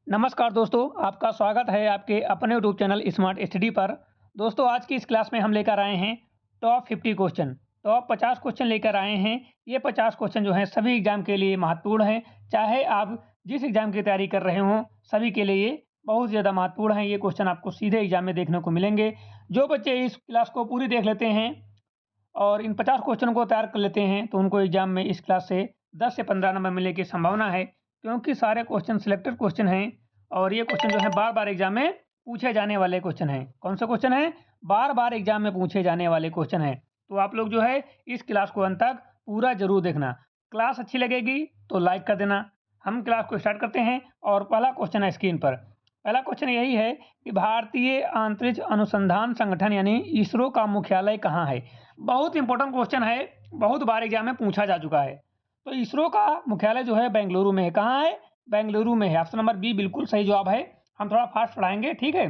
नमस्कार दोस्तों, आपका स्वागत है आपके अपने यूट्यूब चैनल स्मार्ट स्टडी पर। दोस्तों, आज की इस क्लास में हम लेकर आए हैं टॉप 50 क्वेश्चन, टॉप 50 क्वेश्चन लेकर आए हैं। ये 50 क्वेश्चन जो हैं सभी एग्जाम के लिए महत्वपूर्ण हैं। चाहे आप जिस एग्जाम की तैयारी कर रहे हों, सभी के लिए ये बहुत ज़्यादा महत्वपूर्ण हैं। ये क्वेश्चन आपको सीधे एग्जाम में देखने को मिलेंगे। जो बच्चे इस क्लास को पूरी देख लेते हैं और इन 50 क्वेश्चन को तैयार कर लेते हैं, तो उनको एग्जाम में इस क्लास से 10 से 15 नंबर मिलने की संभावना है, क्योंकि सारे क्वेश्चन सिलेक्टेड क्वेश्चन हैं और ये क्वेश्चन जो है बार-बार एग्जाम में पूछे जाने वाले क्वेश्चन हैं। कौन से क्वेश्चन हैं? बार-बार एग्जाम में पूछे जाने वाले क्वेश्चन हैं। तो आप लोग जो है इस क्लास को अंत तक पूरा ज़रूर देखना। क्लास अच्छी लगेगी तो लाइक कर देना। हम क्लास को स्टार्ट करते हैं और पहला क्वेश्चन है स्क्रीन पर। पहला क्वेश्चन यही है कि भारतीय अंतरिक्ष अनुसंधान संगठन यानी इसरो का मुख्यालय कहाँ है? बहुत इंपॉर्टेंट क्वेश्चन है, बहुत बार एग्जाम में पूछा जा चुका है। तो इसरो का मुख्यालय जो है बेंगलुरु में है। कहाँ है? बेंगलुरु में है। ऑप्शन नंबर बी बिल्कुल सही जवाब है। हम थोड़ा फास्ट पढ़ाएंगे, ठीक है,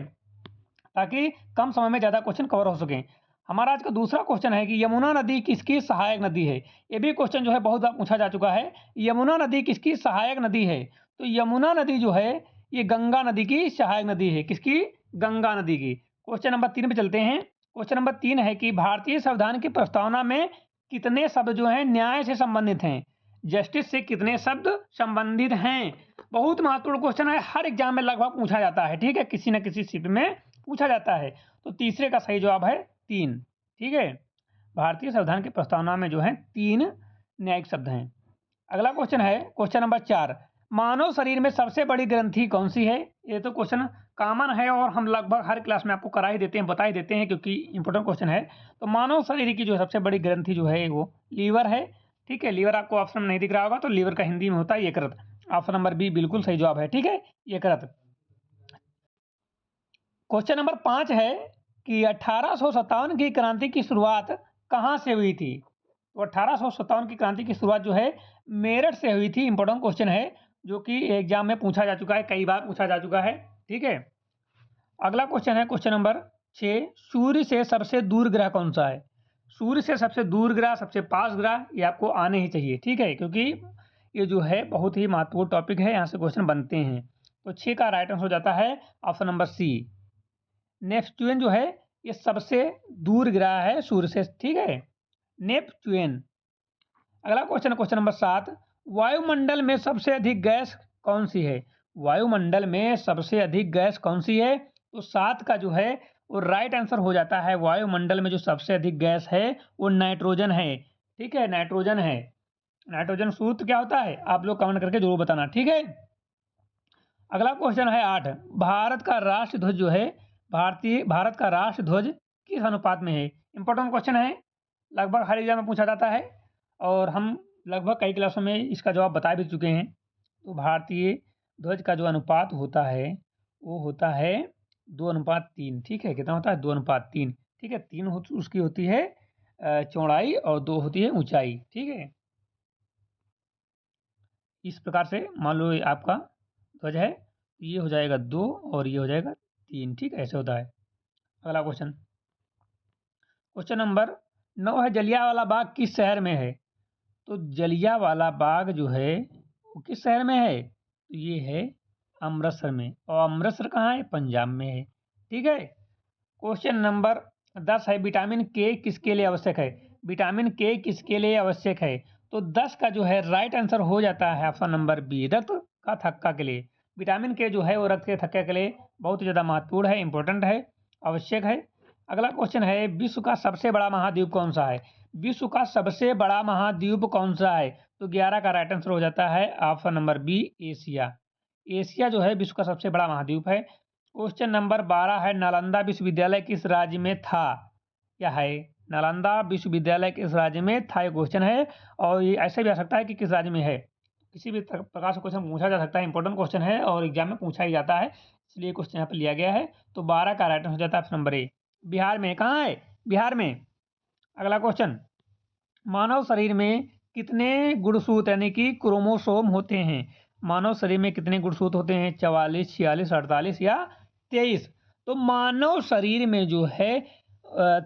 ताकि कम समय में ज़्यादा क्वेश्चन कवर हो सकें। हमारा आज का दूसरा क्वेश्चन है कि यमुना नदी किसकी सहायक नदी है? ये भी क्वेश्चन जो है बहुत बार पूछा जा चुका है। यमुना नदी किसकी सहायक नदी है? तो यमुना नदी जो है ये गंगा नदी की सहायक नदी है। किसकी? गंगा नदी की। क्वेश्चन नंबर 3 पे चलते हैं। क्वेश्चन नंबर 3 है कि भारतीय संविधान की प्रस्तावना में कितने शब्द जो हैं न्याय से संबंधित हैं? जस्टिस से कितने शब्द संबंधित हैं? बहुत महत्वपूर्ण क्वेश्चन है, हर एग्जाम में लगभग पूछा जाता है, ठीक है, किसी न किसी शिफ्ट में पूछा जाता है। तो तीसरे का सही जवाब है 3, ठीक है। भारतीय संविधान की प्रस्तावना में जो है 3 न्यायिक शब्द हैं। अगला क्वेश्चन है क्वेश्चन नंबर 4, मानव शरीर में सबसे बड़ी ग्रंथि कौन सी है? ये तो क्वेश्चन कॉमन है और हम लगभग हर क्लास में आपको करा ही देते हैं, बता ही देते हैं, क्योंकि इंपॉर्टेंट क्वेश्चन है। तो मानव शरीर की जो सबसे बड़ी ग्रंथि जो है वो लीवर है, ठीक है। लीवर आपको ऑप्शन में नहीं दिख रहा होगा, तो लीवर का हिंदी में होता है यकृत। ऑप्शन नंबर बी बिल्कुल सही जवाब है, ठीक है, यकृत। क्वेश्चन नंबर 5 है कि 1857 की क्रांति की शुरुआत कहाँ से हुई थी? तो 1857 की क्रांति की शुरुआत जो है मेरठ से हुई थी। इंपॉर्टेंट क्वेश्चन है जो कि एग्जाम में पूछा जा चुका है, कई बार पूछा जा चुका है, ठीक है। अगला क्वेश्चन है क्वेश्चन नंबर 6, सूर्य से सबसे दूर ग्रह कौन सा है? सूर्य से सबसे दूर ग्रह, सबसे पास ग्रह, ये आपको आने ही चाहिए, ठीक है, क्योंकि ये जो है बहुत ही महत्वपूर्ण टॉपिक है, यहाँ से क्वेश्चन बनते हैं। तो 6 का राइट आंसर हो जाता है ऑप्शन नंबर सी। नेपच्यून जो है ये सबसे दूर ग्रह है सूर्य से, ठीक है, नेपच्यून। अगला क्वेश्चन है क्वेश्चन नंबर 7, वायुमंडल में सबसे अधिक गैस कौन सी है? वायुमंडल में सबसे अधिक गैस कौन सी है? तो 7 का जो है वो राइट आंसर हो जाता है। वायुमंडल में जो सबसे अधिक गैस है वो नाइट्रोजन है, ठीक है, नाइट्रोजन है। नाइट्रोजन सूत्र क्या होता है आप लोग कमेंट करके जरूर बताना, ठीक है। अगला क्वेश्चन है 8, भारत का राष्ट्र ध्वज जो है, भारत का राष्ट्र ध्वज किस अनुपात में है? इंपॉर्टेंट क्वेश्चन है, लगभग हर एग्जाम में पूछा जाता है और हम लगभग कई क्लासों में इसका जवाब बता भी चुके हैं। तो भारतीय ध्वज का जो अनुपात होता है वो होता है 2:3, ठीक है। कितना होता है? 2:3, ठीक है। 3 उसकी होती है चौड़ाई और 2 होती है ऊंचाई, ठीक है। इस प्रकार से मान लो ये आपका ध्वज है, ये हो जाएगा 2 और ये हो जाएगा 3, ठीक है, ऐसे होता है। अगला क्वेश्चन, क्वेश्चन नंबर 9 है, जलियांवाला बाग किस शहर में है? तो जलियांवाला बाग जो है वो किस शहर में है? तो ये है अमृतसर में, और अमृतसर कहाँ है? पंजाब में है, ठीक है। क्वेश्चन नंबर 10 है, विटामिन के किसके लिए आवश्यक है? विटामिन के किसके लिए आवश्यक है? तो 10 का जो है राइट आंसर हो जाता है ऑप्शन नंबर बी, रक्त का थक्का के लिए। विटामिन के जो है वो रक्त के थक्के के लिए बहुत ज़्यादा महत्वपूर्ण है, इंपॉर्टेंट है, आवश्यक है। अगला क्वेश्चन है, विश्व का सबसे बड़ा महाद्वीप कौन सा है? विश्व का सबसे बड़ा महाद्वीप कौन सा है? तो 11 का राइट आंसर हो जाता है option number B, Asia. Asia जो है विश्व का सबसे बड़ा महाद्वीप है। क्वेश्चन नंबर 12 है, नालंदा विश्वविद्यालय किस राज्य में था या है? नालंदा विश्वविद्यालय किस राज्य में था, ये क्वेश्चन है, और ये ऐसे भी आ सकता है कि किस राज्य में है। किसी भी प्रकार से क्वेश्चन पूछा जा सकता है, इंपॉर्टेंट क्वेश्चन है और एग्जाम में पूछा ही जाता है, इसलिए क्वेश्चन यहाँ पर लिया गया है। तो 12 का राइट आंसर हो जाता है ऑप्शन नंबर ए, बिहार में। कहाँ है? बिहार में। अगला क्वेश्चन, मानव शरीर में कितने गुणसूत्र यानी कि क्रोमोसोम होते हैं? मानव शरीर में कितने गुणसूत्र होते हैं? 44, 46, 48 या 23? तो मानव शरीर में जो है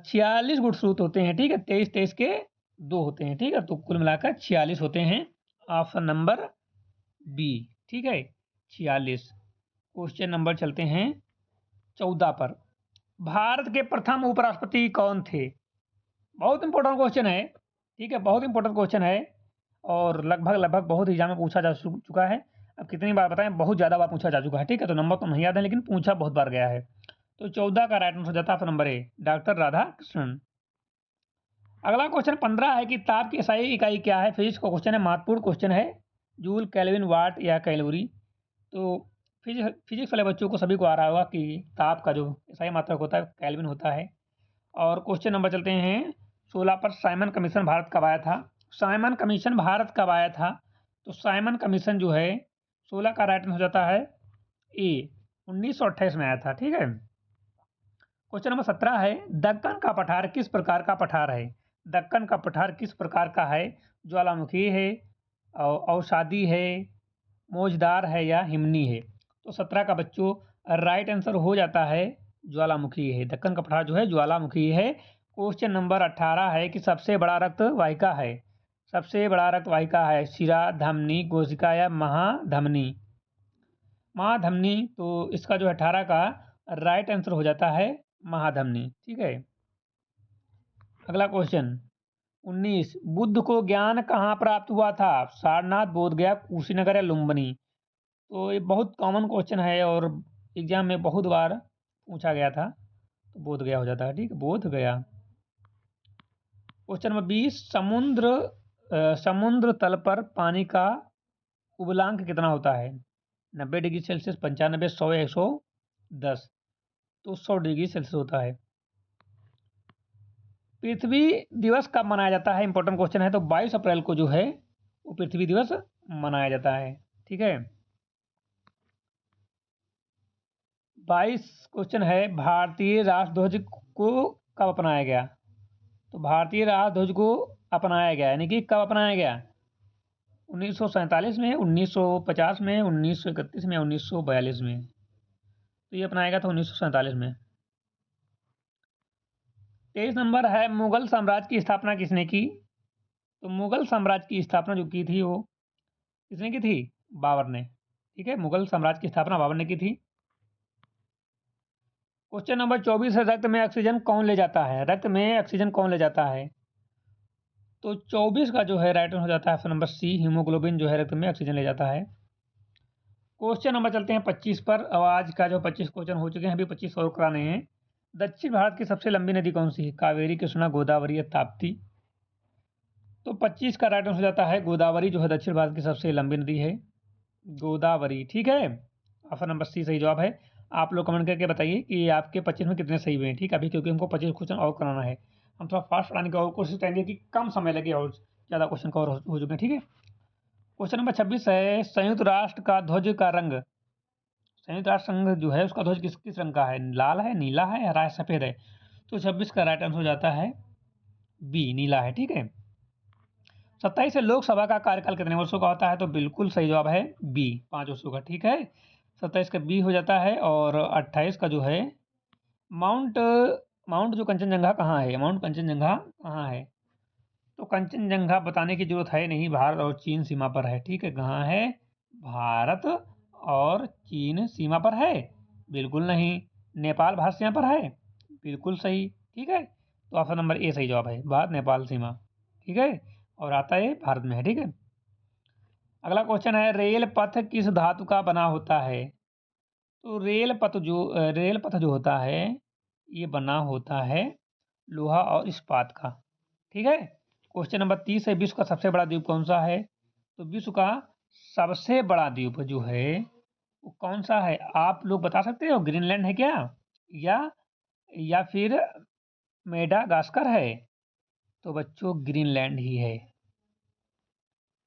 46 गुणसूत्र होते हैं, ठीक है। 23 के 2 होते हैं, ठीक है, तो कुल मिलाकर 46 होते हैं। ऑप्शन नंबर बी, ठीक है, 46। क्वेश्चन नंबर चलते हैं 14 पर। भारत के प्रथम उपराष्ट्रपति कौन थे? बहुत इंपॉर्टेंट क्वेश्चन है, ठीक है, बहुत इंपॉर्टेंट क्वेश्चन है और लगभग बहुत एग्जाम में पूछा जा चुका है। अब कितनी बार बताएं, बहुत ज़्यादा बार पूछा जा चुका है, ठीक है, तो नंबर तो नहीं याद है लेकिन पूछा बहुत बार गया है। तो 14 का राइट आंसर हो जाता है नंबर ए, डॉक्टर राधाकृष्णन। अगला क्वेश्चन 15 है कि ताप की SI इकाई क्या है? फिजिक्स का क्वेश्चन है, महत्वपूर्ण क्वेश्चन है, जूल, केल्विन, वाट या कैलोरी। तो फिजिक्स वाले बच्चों को सभी को आ रहा होगा कि ताप का जो SI मात्रक होता है केल्विन होता है। और क्वेश्चन नंबर चलते हैं 16 पर। साइमन कमीशन भारत कब आया था? साइमन कमीशन भारत कब आया था? तो साइमन कमीशन जो है 16 का राइट आंसर हो जाता है ए, 1928 में आया था, ठीक है। क्वेश्चन नंबर 17 है, दक्कन का पठार किस प्रकार का पठार है? दक्कन का पठार किस प्रकार का है? ज्वालामुखी है, अवसादी है, मौजदार है या हिमनी है? तो 17 का बच्चों राइट आंसर हो जाता है ज्वालामुखी है। दक्कन का पठार जो है ज्वालामुखी है। क्वेश्चन नंबर 18 है कि सबसे बड़ा रक्त वाहिका है? सबसे बड़ा रक्त वाहिका है शिरा, धमनी, कोशिका या महाधमनी? महाधमनी। तो इसका जो 18 का राइट आंसर हो जाता है महाधमनी, ठीक है। अगला क्वेश्चन 19, बुद्ध को ज्ञान कहाँ प्राप्त हुआ था? सारनाथ, बोधगया, कुशीनगर या लुम्बिनी? तो ये बहुत कॉमन क्वेश्चन है और एग्जाम में बहुत बार पूछा गया था, तो बोधगया हो जाता है, ठीक है, बोधगया। क्वेश्चन नंबर 20, समुद्र तल पर पानी का उबलांक कितना होता है? 90 डिग्री सेल्सियस, 95, 100 या 110? तो 100 डिग्री सेल्सियस होता है। पृथ्वी दिवस कब मनाया जाता है? इंपॉर्टेंट क्वेश्चन है। तो 22 अप्रैल को जो है वो पृथ्वी दिवस मनाया जाता है, ठीक है। 22 क्वेश्चन है, भारतीय राष्ट्रध्वज को कब अपनाया गया? तो भारतीय राष्ट्रध्वज को अपनाया गया यानी कि कब अपनाया गया? 1947 में, 1950 में, 1931 में, 1942 में? तो ये अपनाया गया था 1947 में। 23 नंबर है, मुगल साम्राज्य की स्थापना किसने की? तो मुगल साम्राज्य की स्थापना जो की थी वो किसने की थी? बाबर ने, ठीक है, मुगल साम्राज्य की स्थापना बाबर ने की थी। क्वेश्चन नंबर 24 है, रक्त में ऑक्सीजन कौन ले जाता है? रक्त में ऑक्सीजन कौन ले जाता है? तो 24 का जो है राइट आंसर हो जाता है ऑप्शन नंबर सी, हीमोग्लोबिन जो है रक्त में ऑक्सीजन ले जाता है। क्वेश्चन नंबर चलते हैं 25 पर। अब आज का जो 25 क्वेश्चन हो चुके हैं, अभी 25 और कराने हैं। दक्षिण भारत की सबसे लंबी नदी कौन सी है? कावेरी, कृष्णा, गोदावरी या ताप्ती? तो 25 का राइट आंसर हो जाता है गोदावरी जो है दक्षिण भारत की सबसे लंबी नदी है, गोदावरी, ठीक है। ऑप्शन नंबर सी सही जवाब है। आप लोग कमेंट करके बताइए कि आपके 25 में कितने सही हुए हैं, ठीक है। अभी क्योंकि हमको 25 क्वेश्चन और कराना है, हम थोड़ा फास्ट पढ़ाने की और कोशिश करेंगे कि कम समय लगे और ज़्यादा क्वेश्चन कवर हो चुके हैं, ठीक है। क्वेश्चन नंबर 26 है, संयुक्त राष्ट्र का ध्वज का रंग, संयुक्त राष्ट्र संघ जो है उसका ध्वज किस किस रंग का है? लाल है, नीला है, हरा है, सफ़ेद है? तो 26 का राइट आंसर हो जाता है बी, नीला है, ठीक है। 27 है, लोकसभा का कार्यकाल कितने वर्षों का होता है? तो बिल्कुल सही जवाब है बी, 5 वर्षों का, ठीक है। 27 का बी हो जाता है। और 28 का जो है माउंट माउंट जो कंचनजंगा कहाँ है? माउंट कंचनजंगा कहाँ है? तो कंचनजंगा बताने की जरूरत है नहीं, भारत और चीन सीमा पर है, ठीक है। कहाँ है? भारत और चीन सीमा पर है? बिल्कुल नहीं। नेपाल भारत सीमा पर है? बिल्कुल सही, ठीक है। तो ऑप्शन नंबर ए सही जवाब है, भारत नेपाल सीमा, ठीक है, और आता है भारत में है, ठीक है। अगला क्वेश्चन है, रेल पथ किस धातु का बना होता है? तो रेल पथ जो होता है ये बना होता है लोहा और इस्पात का, ठीक है। क्वेश्चन नंबर 30 है, विश्व का सबसे बड़ा द्वीप कौन सा है? तो विश्व का सबसे बड़ा द्वीप जो है वो कौन सा है? आप लोग बता सकते हो, ग्रीनलैंड है क्या, या फिर मेडागास्कर है? तो बच्चों ग्रीनलैंड ही है।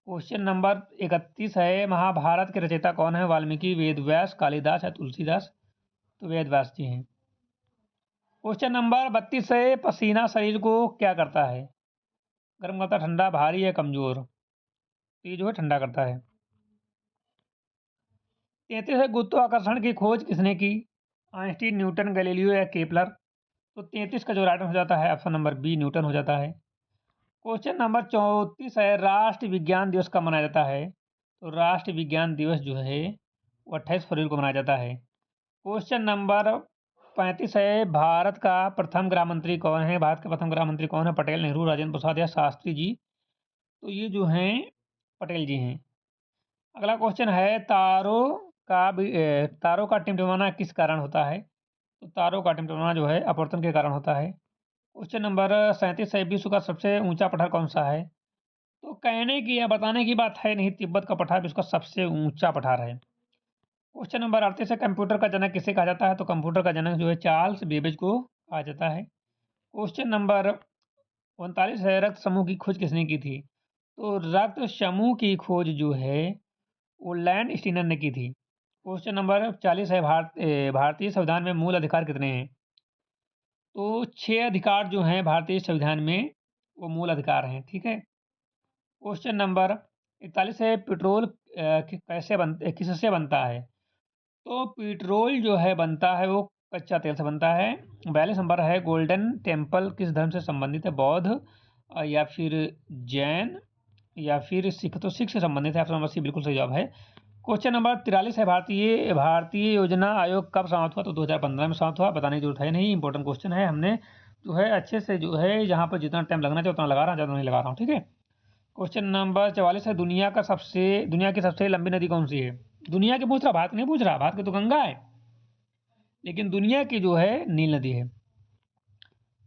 क्वेश्चन नंबर 31 है, महाभारत के रचयिता कौन है? वाल्मीकि, वेद व्यास, कालिदास या तुलसीदास? तो वेद व्यास जी हैं। क्वेश्चन नंबर 32 है, पसीना शरीर को क्या करता है? गर्म करता, ठंडा, भारी या कमजोर? तो ये जो है ठंडा करता है। 33 है, गुरुत्वाकर्षण की खोज किसने की? आइंस्टीन, न्यूटन, गैलीलियो या केपलर? तो 33 का जो राइट हो जाता है ऑप्शन नंबर बी, न्यूटन हो जाता है। क्वेश्चन नंबर 34 है, राष्ट्रीय विज्ञान दिवस कब मनाया जाता है? तो राष्ट्रीय विज्ञान दिवस जो है वो 28 फरवरी को मनाया जाता है। क्वेश्चन नंबर 35 है, भारत का प्रथम गृह मंत्री कौन है? भारत के प्रथम गृह मंत्री कौन है? पटेल, नेहरू, राजेंद्र प्रसाद या शास्त्री जी? तो ये जो हैं पटेल जी हैं। अगला क्वेश्चन है, तारों का टिमटिमाना किस कारण होता है? तो तारों का टिमटिमाना जो है अपवर्तन के कारण होता है। क्वेश्चन नंबर 37 है, विश्व का सबसे ऊंचा पठार कौन सा है? तो कहने की या बताने की बात है नहीं, तिब्बत का पठार विश्व का सबसे ऊंचा पठार है। क्वेश्चन नंबर 38 है, कंप्यूटर का जनक किसे कहा जाता है? तो कंप्यूटर का जनक जो है चार्ल्स बेबेज को कहा जाता है। क्वेश्चन नंबर 39 है, रक्त समूह की खोज किसने की थी? तो रक्त समूह की खोज जो है वो लैंड स्टीनर ने की थी। क्वेश्चन नंबर 40 है, भारतीय संविधान में मूल अधिकार कितने हैं? तो 6 अधिकार जो हैं भारतीय संविधान में वो मूल अधिकार हैं। ठीक है। क्वेश्चन नंबर 41 है, पेट्रोल किससे बनता है? तो पेट्रोल जो है बनता है वो कच्चा तेल से बनता है। 42 नंबर है, गोल्डन टेम्पल किस धर्म से संबंधित है? बौद्ध या फिर जैन या फिर सिख? तो सिख से संबंधित है। ऑप्शन नंबर सी बिल्कुल सही जवाब है। क्वेश्चन नंबर 43 है, भारतीय भारतीय योजना आयोग कब समाप्त हुआ? तो 2015 में समाप्त हुआ। बताने की जरूरत है नहीं, इंपॉर्टेंट क्वेश्चन है। हमने जो है अच्छे से जो है यहाँ पर जितना टाइम लगना चाहिए उतना लगा रहा हूँ, ज़्यादा नहीं लगा रहा हूँ। ठीक है। क्वेश्चन नंबर 44 है, दुनिया की सबसे लंबी नदी कौन सी है? दुनिया की पूछ रहा, भारत नहीं पूछ रहा। भारत की तो गंगा है, लेकिन दुनिया की जो है नील नदी है।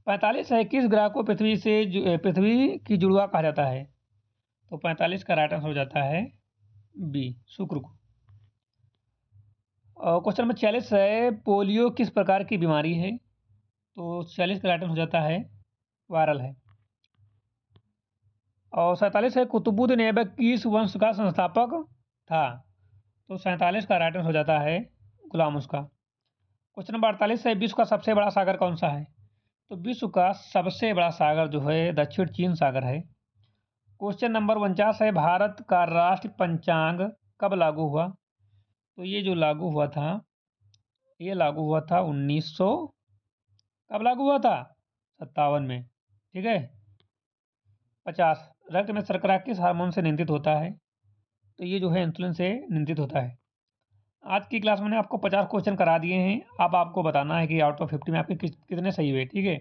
45 है, किस ग्रह को पृथ्वी की जुड़वा कहा जाता है? तो 45 का राइट आंसर हो जाता है बी, शुक्र को। और क्वेश्चन नंबर 46 है, पोलियो किस प्रकार की बीमारी है? तो 46 का राइट आंसर हो जाता है वायरल है। और 47 है, कुतुबुद्दीन ऐबक किस वंश का संस्थापक था? तो 47 का राइट आंसर हो जाता है गुलाम उसका। क्वेश्चन नंबर 48 है, विश्व का सबसे बड़ा सागर कौन सा है? तो विश्व का सबसे बड़ा सागर जो है दक्षिण चीन सागर है। क्वेश्चन नंबर 49 है, भारत का राष्ट्रीय पंचांग कब लागू हुआ? तो ये जो लागू हुआ था, ये लागू हुआ था 1900, कब लागू हुआ था? 57 में। ठीक है। 50, रक्त में शर्करा किस हार्मोन से नियंत्रित होता है? तो ये जो है इंसुलिन से नियंत्रित होता है। आज की क्लास में मैंने आपको 50 क्वेश्चन करा दिए हैं। अब आपको बताना है कि आउट ऑफ 50 में आपके कितने सही हुए। ठीक है।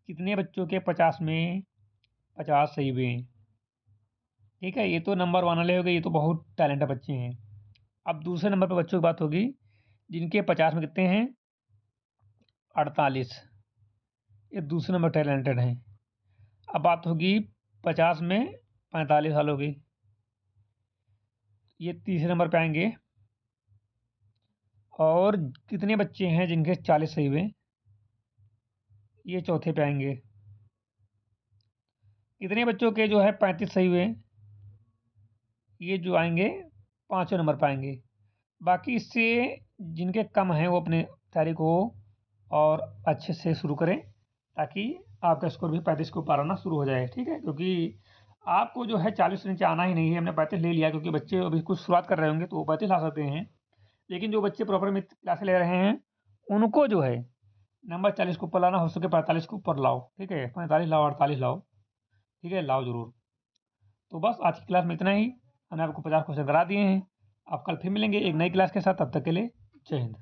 कितने बच्चों के 50 में 50 सही हुए हैं? ठीक है। ये तो नंबर 1 वाले हो गए, ये तो बहुत टैलेंटेड बच्चे हैं। अब दूसरे नंबर पर बच्चों की बात होगी जिनके 50 में कितने हैं? 48। ये दूसरे नंबर टैलेंटेड हैं। अब बात होगी 50 में 45 वालों की, ये तीसरे नंबर पे आएंगे। और कितने बच्चे हैं जिनके 40 सही हुए? ये चौथे पे आएंगे। कितने बच्चों के जो है 35 सही हुए? ये जो आएंगे 5वें नंबर पर आएंगे। बाकी इससे जिनके कम हैं वो अपने तैयारी को और अच्छे से शुरू करें, ताकि आपका स्कोर भी 35 के ऊपर आना शुरू हो जाए। ठीक है। क्योंकि आपको जो है 40 से नीचे आना ही नहीं है। हमने 35 ले लिया क्योंकि बच्चे अभी कुछ शुरुआत कर रहे होंगे तो वो 35 ला सकते हैं। लेकिन जो बच्चे प्रॉपर में क्लासें ले रहे हैं उनको जो है नंबर 40 के ऊपर लाना, हो सके 45 के ऊपर लाओ। ठीक है। 45 लाओ, 48 लाओ। ठीक है, लाओ ज़रूर। तो बस आज की क्लास में इतना ही। हमने आपको 50 क्वेश्चन करा दिए हैं। आप कल फिर मिलेंगे एक नई क्लास के साथ। तब तक के लिए जय हिंद।